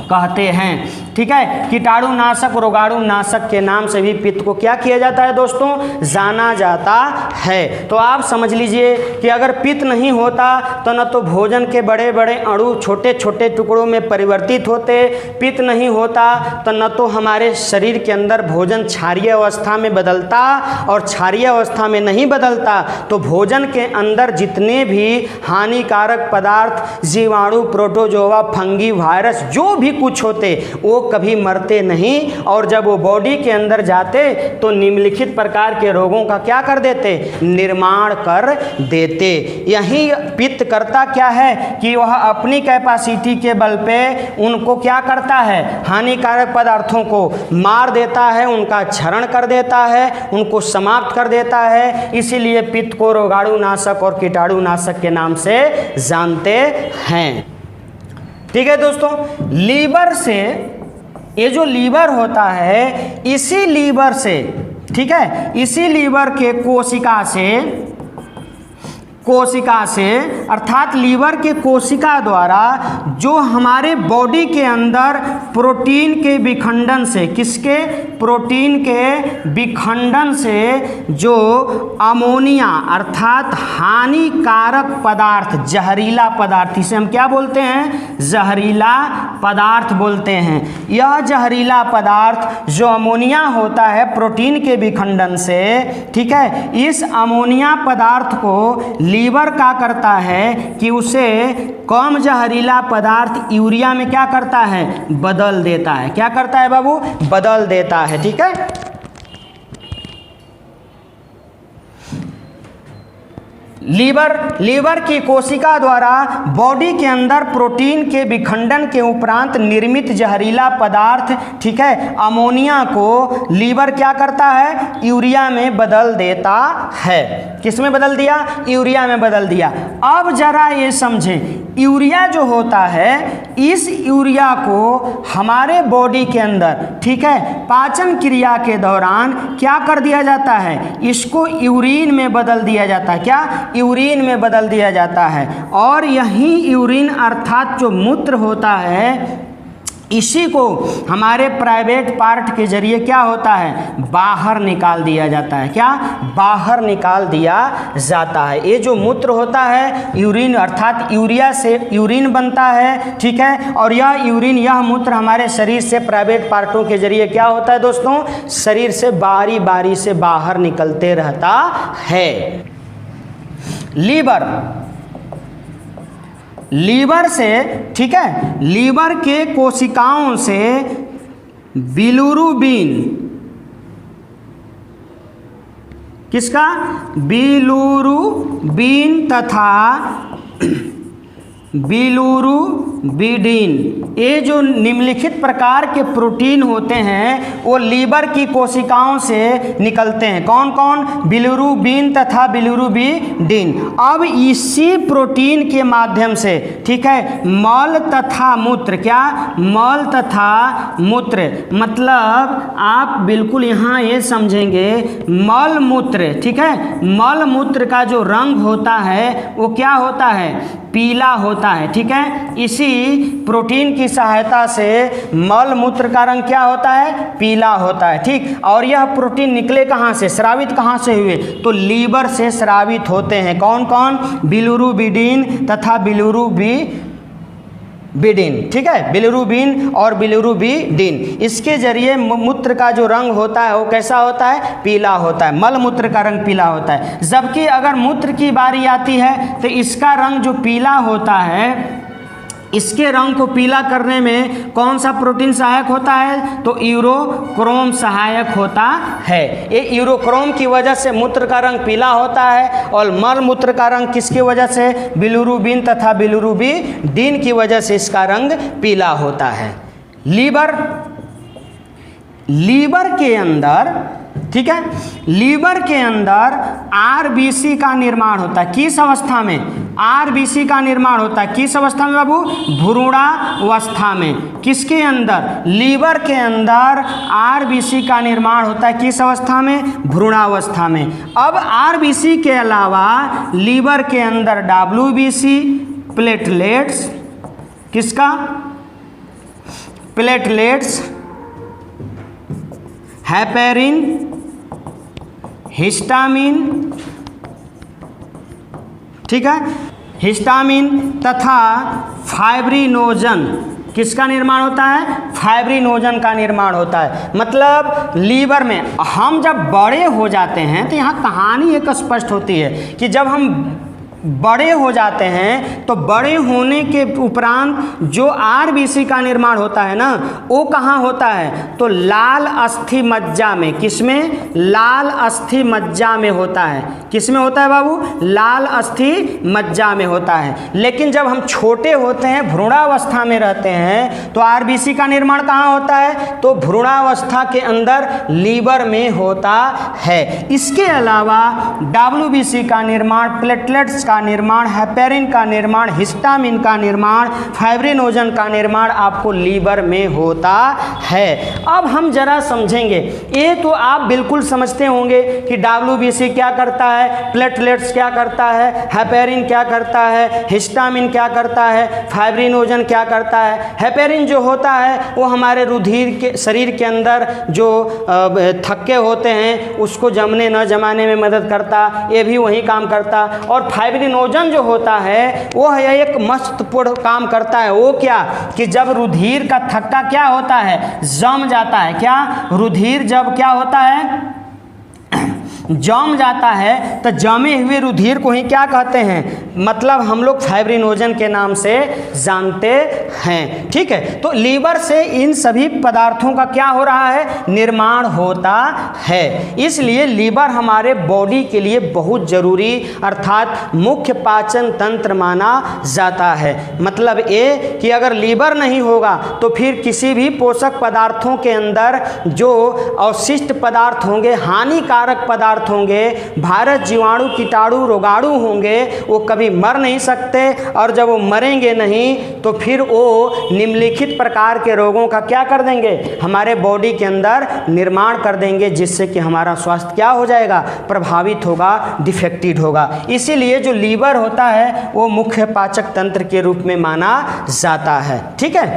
कहते हैं, ठीक है। कीटाणु नाशक, रोगाणु नाशक के नाम से भी पित्त को क्या किया जाता है दोस्तों, जाना जाता है। तो आप समझ लीजिए कि अगर पित्त नहीं होता तो न तो भोजन के बड़े बड़े अणु छोटे छोटे टुकड़ों में परिवर्तित होते, पित्त नहीं होता तो न तो हमारे शरीर के अंदर भोजन क्षारीय अवस्था में बदलता, और क्षारीय अवस्था में नहीं बदलता तो भोजन के अंदर जितने भी हानिकारक पदार्थ, जीवाणु, प्रोटोजोआ, फंगी, वायरस, जो भी कुछ होते वो कभी मरते नहीं, और जब वो बॉडी के अंदर जाते तो निम्नलिखित प्रकार के रोगों का क्या कर देते, निर्माण कर देते। यही पित्त करता क्या है कि वह अपनी कैपेसिटी के बल पे उनको क्या करता है, हानिकारक पदार्थों को मार देता है, उनका क्षरण कर देता है, उनको समाप्त कर देता है। इसीलिए पित्त को रोगाणु नाशक और कीटाणु नाशक के नाम से जानते हैं, ठीक है दोस्तों। लीवर से, ये जो लीवर होता है इसी लीवर से, ठीक है, इसी लीवर के कोशिका से अर्थात लीवर के कोशिका द्वारा जो हमारे बॉडी के अंदर प्रोटीन के विखंडन से, किसके, प्रोटीन के विखंडन से जो अमोनिया अर्थात हानिकारक पदार्थ, जहरीला पदार्थ, इसे हम क्या बोलते हैं, जहरीला पदार्थ बोलते हैं। यह जहरीला पदार्थ जो अमोनिया होता है प्रोटीन के विखंडन से, ठीक है, इस अमोनिया पदार्थ को लीवर क्या करता है कि उसे कम जहरीला पदार्थ यूरिया में क्या करता है, बदल देता है। क्या करता है बाबू, बदल देता है, ठीक है। लीवर की कोशिका द्वारा बॉडी के अंदर प्रोटीन के विखंडन के उपरांत निर्मित जहरीला पदार्थ, ठीक है, अमोनिया को लीवर क्या करता है, यूरिया में बदल देता है। किस में बदल दिया, यूरिया में बदल दिया। अब जरा ये समझें, यूरिया जो होता है इस यूरिया को हमारे बॉडी के अंदर, ठीक है, पाचन क्रिया के दौरान क्या कर दिया जाता है, इसको यूरिन में बदल दिया जाता है। क्या, यूरिन में बदल दिया जाता है। और यही यूरिन अर्थात जो मूत्र होता है इसी को हमारे प्राइवेट पार्ट के जरिए क्या होता है, बाहर निकाल दिया जाता है। क्या, बाहर निकाल दिया जाता है। ये जो मूत्र होता है यूरिन अर्थात यूरिया से यूरिन बनता है, ठीक है, और यह यूरिन, यह मूत्र हमारे शरीर से प्राइवेट पार्टों के जरिए क्या होता है दोस्तों, शरीर से बारी बारी से बाहर निकलते रहता है। लीवर से, ठीक है, लीवर के कोशिकाओं से बिलिरुबिन, किसका, बिलिरुबिन तथा बिलिरुबिडिन। ये जो निम्नलिखित प्रकार के प्रोटीन होते हैं वो लीवर की कोशिकाओं से निकलते हैं। कौन कौन? बिलिरुबिन तथा बिलिरुबिडिन। अब इसी प्रोटीन के माध्यम से, ठीक है, मल तथा मूत्र, क्या? मल तथा मूत्र, मतलब आप बिल्कुल यहाँ ये समझेंगे मल मूत्र, ठीक है, मल मूत्र का जो रंग होता है वो क्या होता है? पीला होता है, ठीक है। इसी प्रोटीन की सहायता से मल मूत्र का रंग क्या होता है? पीला होता है, ठीक। और यह प्रोटीन निकले कहाँ से, स्रावित कहाँ से हुए? तो लीवर से स्रावित होते हैं। कौन कौन? बिलिरुबिडिन तथा बिलिरुबिडिन, ठीक है, बिलिरुबिन और बिलिरुबिडिन। इसके जरिए मूत्र का जो रंग होता है वो कैसा होता है? पीला होता है। मल मूत्र का रंग पीला होता है। जबकि अगर मूत्र की बारी आती है तो इसका रंग जो पीला होता है, इसके रंग को पीला करने में कौन सा प्रोटीन सहायक होता है? तो यूरोक्रोम सहायक होता है। ये यूरोक्रोम की वजह से मूत्र का रंग पीला होता है और मल मूत्र का रंग किसकी वजह से? बिलिरुबिन तथा बिलिरुबिडिन की वजह से इसका रंग पीला होता है। लीवर के अंदर, ठीक है, लीवर के अंदर आरबीसी का निर्माण होता है। किस अवस्था में? आरबीसी का निर्माण होता है किस अवस्था में बाबू? भ्रूणावस्था में। किसके अंदर? लीवर के अंदर आरबीसी का निर्माण होता है किस अवस्था में? भ्रूणावस्था में। अब आरबीसी के अलावा लीवर के अंदर डब्ल्यूबीसी, प्लेटलेट्स, किसका? प्लेटलेट्स, हेपेरिन, हिस्टामिन, ठीक है, हिस्टामिन तथा फाइब्रिनोजन, किसका निर्माण होता है? फाइब्रिनोजन का निर्माण होता है। मतलब लीवर में हम जब बड़े हो जाते हैं तो यहाँ कहानी एक स्पष्ट होती है कि जब हम बड़े हो जाते हैं तो बड़े होने के उपरांत जो आरबीसी का निर्माण होता है ना, वो कहाँ होता है? तो लाल अस्थि मज्जा में। किसमें? लाल अस्थि मज्जा में होता है। किसमें होता है बाबू? लाल अस्थि मज्जा में होता है। लेकिन जब हम छोटे होते हैं, भ्रूणावस्था में रहते हैं, तो आरबीसी का निर्माण कहाँ होता है? तो भ्रूणावस्था के अंदर लीवर में होता है। इसके अलावा डब्ल्यूबीसी का निर्माण, प्लेटलेट्स का निर्माण, हेपेरिन का निर्माण, हिस्टामिन का निर्माण, फाइब्रिनोजन का निर्माण आपको लीवर में होता है। अब हम जरा समझेंगे। ये तो आप बिल्कुल समझते होंगे कि डब्ल्यूबीसी क्या करता है, प्लेटलेट्स क्या करता है, हेपेरिन क्या करता है, हिस्टामिन क्या करता है, फाइब्रिनोजन क्या करता है। हेपेरिन जो होता है वो हमारे रुधिर के, शरीर के अंदर जो थक्के होते हैं उसको जमने न जमाने में मदद करता, ये भी वही काम करता। और फाइब्रिनोजन जो होता है वो है एक महत्वपूर्ण काम करता है। वो क्या? कि जब रुधिर का थक्का क्या होता है? जम जाता है। क्या? रुधिर जब क्या होता है? जम जाता है, तो जमे हुए रुधिर को ही क्या कहते हैं? मतलब हम लोग फाइब्रिनोजन के नाम से जानते हैं, ठीक है। तो लीवर से इन सभी पदार्थों का क्या हो रहा है? निर्माण होता है। इसलिए लीवर हमारे बॉडी के लिए बहुत जरूरी अर्थात मुख्य पाचन तंत्र माना जाता है। मतलब ये कि अगर लीवर नहीं होगा तो फिर किसी भी पोषक पदार्थों के अंदर जो अवशिष्ट पदार्थ होंगे, हानिकारक पदार्थ होंगे, वायरस, जीवाणु, कीटाणु, रोगाणु होंगे, वो कभी मर नहीं सकते। और जब वो मरेंगे नहीं तो फिर वो निम्नलिखित प्रकार के रोगों का क्या कर देंगे? हमारे बॉडी के अंदर निर्माण कर देंगे, जिससे कि हमारा स्वास्थ्य क्या हो जाएगा? प्रभावित होगा, डिफेक्टेड होगा। इसीलिए जो लीवर होता है वो मुख्य पाचक तंत्र के रूप में माना जाता है, ठीक है।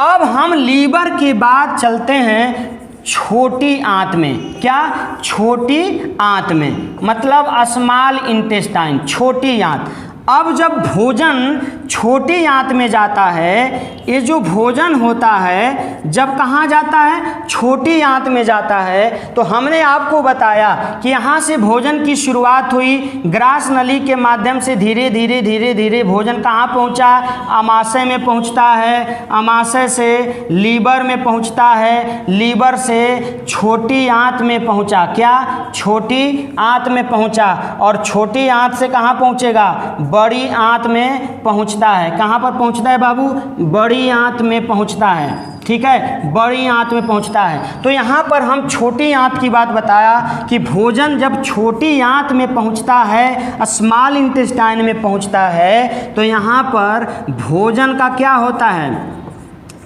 अब हम लीवर के बाद चलते हैं छोटी आंत में। क्या? छोटी आंत में, मतलब स्मॉल इंटेस्टाइन, छोटी आंत। अब जब भोजन छोटी आंत में जाता है, ये जो भोजन होता है जब कहाँ जाता है? छोटी आंत में जाता है। तो हमने आपको बताया कि यहाँ से भोजन की शुरुआत हुई, ग्रास नली के माध्यम से धीरे धीरे धीरे धीरे भोजन कहाँ पहुँचा? आमाशय में पहुँचता है, आमाशय से लीवर में पहुँचता है, लीवर से छोटी आंत में पहुँचा। क्या? छोटी आंत में पहुँचा। और छोटी आंत से कहाँ पहुँचेगा? बड़ी आंत में पहुँचता पहुंचता है। कहाँ पर पहुंचता है बाबू? बड़ी आंत में पहुंचता है, ठीक है, बड़ी आंत में पहुंचता है। तो यहाँ पर हम छोटी आंत की बात बताया कि भोजन जब छोटी आंत में पहुंचता है, स्मॉल इंटेस्टाइन में पहुंचता है, तो यहाँ पर भोजन का क्या होता है?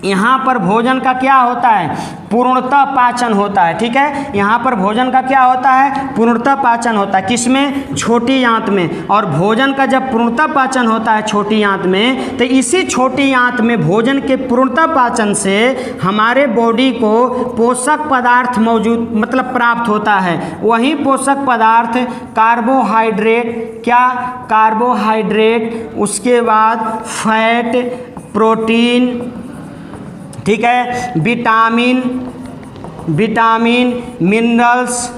यहाँ पर भोजन का क्या होता है? पूर्णतः पाचन होता है, ठीक है। यहाँ पर भोजन का क्या होता है? पूर्णतः पाचन होता है। किसमें? छोटी आंत में। और भोजन का जब पूर्णतः पाचन होता है छोटी आंत में, तो इसी छोटी आंत में भोजन के पूर्णतः पाचन से हमारे बॉडी को पोषक पदार्थ मौजूद मतलब प्राप्त होता है। वही पोषक पदार्थ कार्बोहाइड्रेट, क्या? कार्बोहाइड्रेट, उसके बाद फैट, प्रोटीन, ठीक है, विटामिन, मिनरल्स,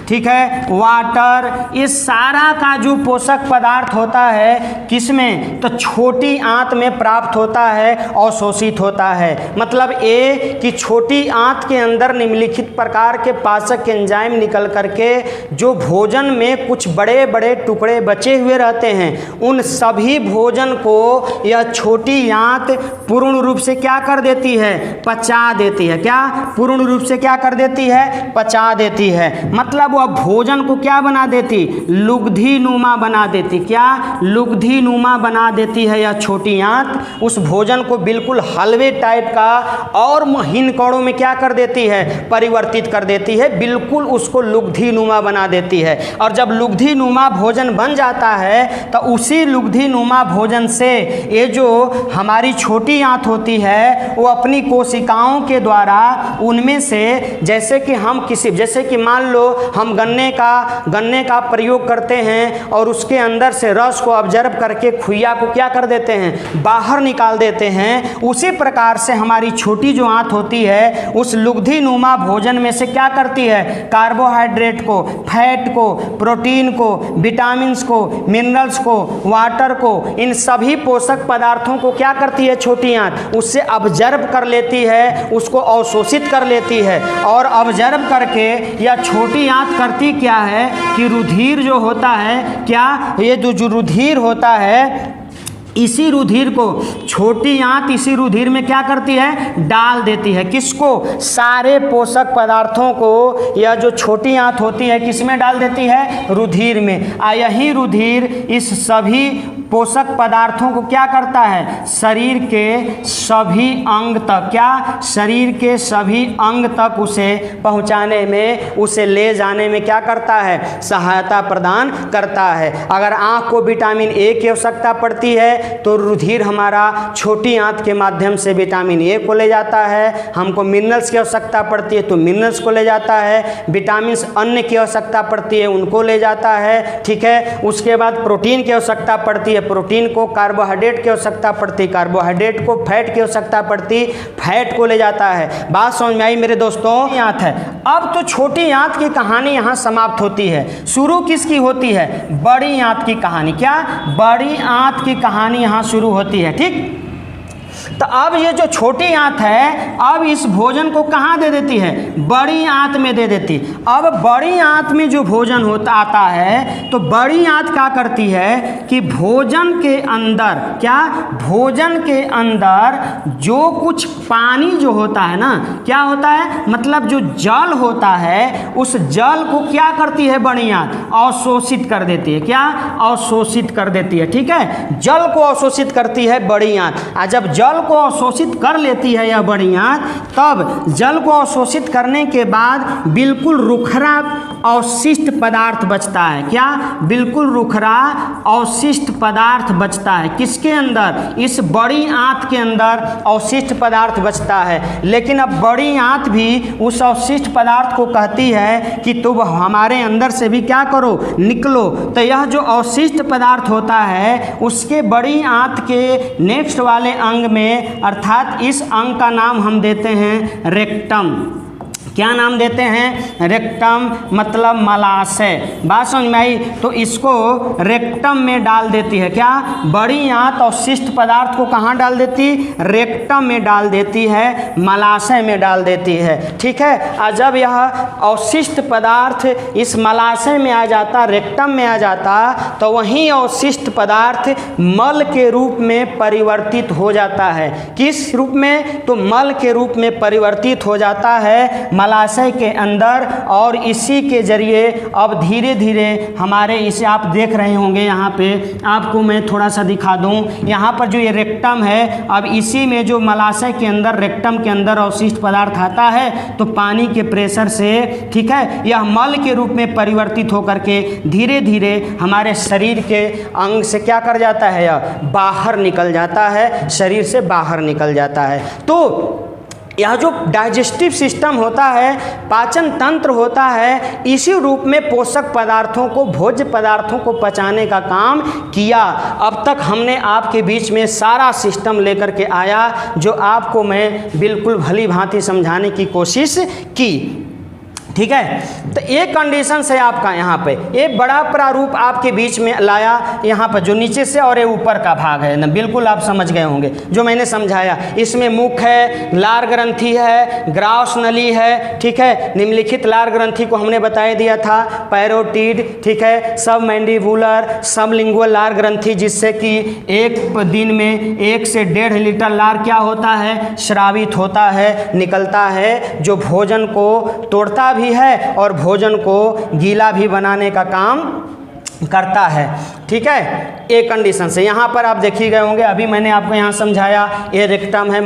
ठीक है, वाटर, ये सारा का जो पोषक पदार्थ होता है किसमें? तो छोटी आंत में प्राप्त होता है, अवशोषित होता है। मतलब ये कि छोटी आंत के अंदर निम्नलिखित प्रकार के पाचक एंजाइम निकल करके जो भोजन में कुछ बड़े बड़े टुकड़े बचे हुए रहते हैं, उन सभी भोजन को यह छोटी आंत पूर्ण रूप से क्या कर देती है? पचा देती है। क्या? पूर्ण रूप से क्या कर देती है? पचा देती है। मतलब वह भोजन को क्या बना देती? लुगधी नुमा बना देती। क्या? लुगधी नुमा बना देती है यह छोटी आंत। उस भोजन को बिल्कुल हलवे टाइप का और महीन कणों में क्या कर देती है? परिवर्तित कर देती है, बिल्कुल उसको लुगधी नुमा बना देती है। और जब लुगधी नुमा भोजन बन जाता है तो उसी लुगधी नुमा भोजन से ये जो हमारी छोटी आंत होती है वो अपनी कोशिकाओं के द्वारा उनमें से जैसे कि मान लो हम गन्ने का प्रयोग करते हैं और उसके अंदर से रस को ऑब्जर्व करके खुइया को क्या कर देते हैं? बाहर निकाल देते हैं। उसी प्रकार से हमारी छोटी जो आंत होती है उस लुगधी नुमा भोजन में से क्या करती है? कार्बोहाइड्रेट को, फैट को, प्रोटीन को, विटामिन्स को, मिनरल्स को, वाटर को, इन सभी पोषक पदार्थों को क्या करती है छोटी आंत? उससे ऑब्जर्व कर लेती है, उसको अवशोषित कर लेती है। और ऑब्जर्व करके यह छोटी आंत करती क्या है कि रुधिर जो होता है, क्या? ये जो रुधिर होता है, इसी रुधिर को छोटी आंत इसी रुधिर में क्या करती है? डाल देती है। किसको? सारे पोषक पदार्थों को यह जो छोटी आंत होती है किसमें डाल देती है? रुधिर में। यही रुधिर इस सभी पोषक पदार्थों को क्या करता है? शरीर के सभी अंग तक, क्या? शरीर के सभी अंग तक उसे पहुंचाने में, उसे ले जाने में क्या करता है? सहायता प्रदान करता है। अगर आँख को विटामिन ए की आवश्यकता पड़ती है तो रुधिर हमारा छोटी आंत के माध्यम से विटामिन ए को ले जाता है। हमको मिनरल्स की आवश्यकता पड़ती है तो मिनरल्स को ले जाता है। विटामिन अन्न की आवश्यकता पड़ती है, उनको ले जाता है, ठीक है। उसके बाद प्रोटीन की आवश्यकता पड़ती है, प्रोटीन को। कार्बोहाइड्रेट की आवश्यकता पड़ती है, कार्बोहाइड्रेट को। फैट की आवश्यकता पड़ती, फैट को ले जाता है। बात समझ में आई मेरे दोस्तों? आंत है। अब तो छोटी आंत की कहानी यहाँ समाप्त होती है। शुरू किसकी होती है? बड़ी आंत की कहानी। क्या? बड़ी आंत की कहानी यहाँ शुरू होती है, ठीक। तो अब ये जो छोटी आंत है अब इस भोजन को कहाँ दे देती है? बड़ी आंत में दे देती। अब बड़ी आंत में जो भोजन आता है तो बड़ी आंत क्या करती है कि भोजन के अंदर, क्या? भोजन के अंदर जो कुछ पानी जो होता है ना, क्या होता है? मतलब जो जल होता है उस जल को क्या करती है बड़ी आंत? अवशोषित कर देती है। क्या? अवशोषित कर देती है, ठीक है। जल को अवशोषित करती है बड़ी आंत। जब जल को अवशोषित कर लेती है यह बड़ी आंत, तब जल को अवशोषित करने के बाद बिल्कुल रुखरा अवशिष्ट पदार्थ बचता है। क्या? बिल्कुल रुखरा अवशिष्ट पदार्थ बचता है। किसके अंदर? इस बड़ी आंत के अंदर अवशिष्ट पदार्थ बचता है। लेकिन अब बड़ी आंत भी उस अवशिष्ट पदार्थ को कहती है कि तुम हमारे अंदर से भी क्या करो? निकलो। तो यह जो अवशिष्ट पदार्थ होता है उसके बड़ी आंत के नेक्स्ट वाले अंग में, अर्थात इस अंग का नाम हम देते हैं रेक्टम। क्या नाम देते हैं? रेक्टम मतलब मलाशय। बात समझ में आई? तो इसको रेक्टम में डाल देती है। क्या? बड़ी आंत अवशिष्ट पदार्थ को कहाँ डाल देती? रेक्टम में डाल देती है, मलाशय में डाल देती है। ठीक है। और जब यह अवशिष्ट पदार्थ इस मलाशय में आ जाता, रेक्टम में आ जाता, तो वहीं अवशिष्ट पदार्थ मल के रूप में परिवर्तित हो जाता है। किस रूप में? तो मल के रूप में परिवर्तित हो जाता है मलाशय के अंदर, और इसी के जरिए अब धीरे धीरे हमारे, इसे आप देख रहे होंगे, यहाँ पे आपको मैं थोड़ा सा दिखा दूँ। यहाँ पर जो ये रेक्टम है, अब इसी में जो मलाशय के अंदर, रेक्टम के अंदर अवशिष्ट पदार्थ आता है, तो पानी के प्रेशर से, ठीक है, यह मल के रूप में परिवर्तित होकर के धीरे धीरे हमारे शरीर के अंग से क्या कर जाता है? यह बाहर निकल जाता है, शरीर से बाहर निकल जाता है। तो यह जो डाइजेस्टिव सिस्टम होता है, पाचन तंत्र होता है, इसी रूप में पोषक पदार्थों को, भोज्य पदार्थों को पचाने का काम किया। अब तक हमने आपके बीच में सारा सिस्टम लेकर के आया, जो आपको मैं बिल्कुल भली भांति समझाने की कोशिश की। ठीक है। तो एक कंडीशन से आपका यहाँ पे एक बड़ा प्रारूप आपके बीच में लाया, यहाँ पर जो नीचे से और ये ऊपर का भाग है ना, बिल्कुल आप समझ गए होंगे जो मैंने समझाया। इसमें मुख है, लार ग्रंथि है, ग्राउस नली है, ठीक है। निम्नलिखित लार ग्रंथि को हमने बता दिया था, पैरोटिड, ठीक है, सब मैंडिबुलर, सबलिंगुअल लार ग्रंथि, जिससे कि एक दिन में 1 से 1.5 लीटर लार क्या होता है? स्रावित होता है, निकलता है, जो भोजन को तोड़ता भी है और भोजन को गीला भी बनाने का काम करता है। ठीक है। एक कंडीशन से यहाँ पर आप देखिए गए होंगे, अभी मैंने आपको यहाँ समझाया, ये रेक्टम है।